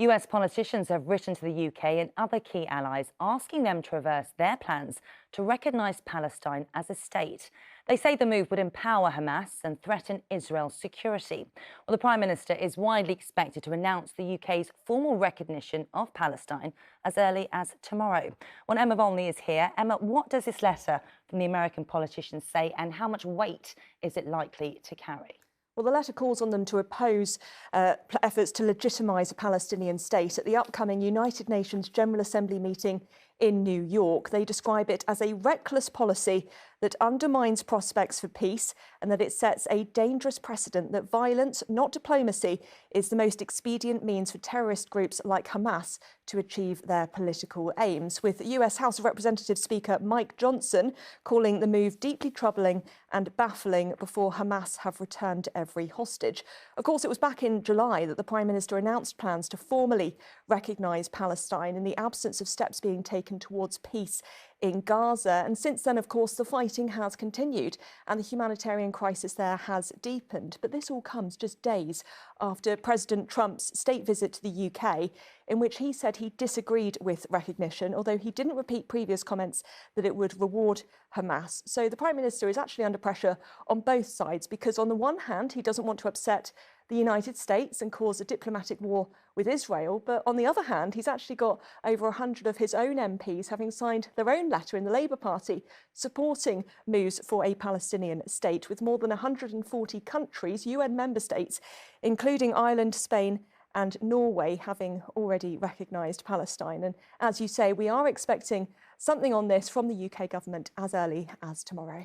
US politicians have written to the UK and other key allies asking them to reverse their plans to recognise Palestine as a state. They say the move would empower Hamas and threaten Israel's security. Well, the Prime Minister is widely expected to announce the UK's formal recognition of Palestine as early as tomorrow. Well, Emma Volney is here. Emma, what does this letter from the American politicians say and how much weight is it likely to carry? Well, the letter calls on them to oppose efforts to legitimise a Palestinian state at the upcoming United Nations General Assembly meeting in New York. They describe it as a reckless policy that undermines prospects for peace and that it sets a dangerous precedent that violence, not diplomacy, is the most expedient means for terrorist groups like Hamas to achieve their political aims, with US House of Representatives Speaker Mike Johnson calling the move deeply troubling and baffling before Hamas have returned every hostage. Of course, it was back in July that the Prime Minister announced plans to formally recognise Palestine in the absence of steps being taken towards peace in Gaza. And since then, of course, the fighting has continued and the humanitarian crisis there has deepened. But this all comes just days after President Trump's state visit to the UK, in which he said he disagreed with recognition, although he didn't repeat previous comments that it would reward Hamas. So the Prime Minister is actually under pressure on both sides, because on the one hand, he doesn't want to upset the United States and cause a diplomatic war with Israel. But on the other hand, he's actually got over 100 of his own MPs having signed their own letter in the Labour Party supporting moves for a Palestinian state, with more than 140 countries, UN member states, including Ireland, Spain and Norway, having already recognised Palestine. And as you say, we are expecting something on this from the UK government as early as tomorrow.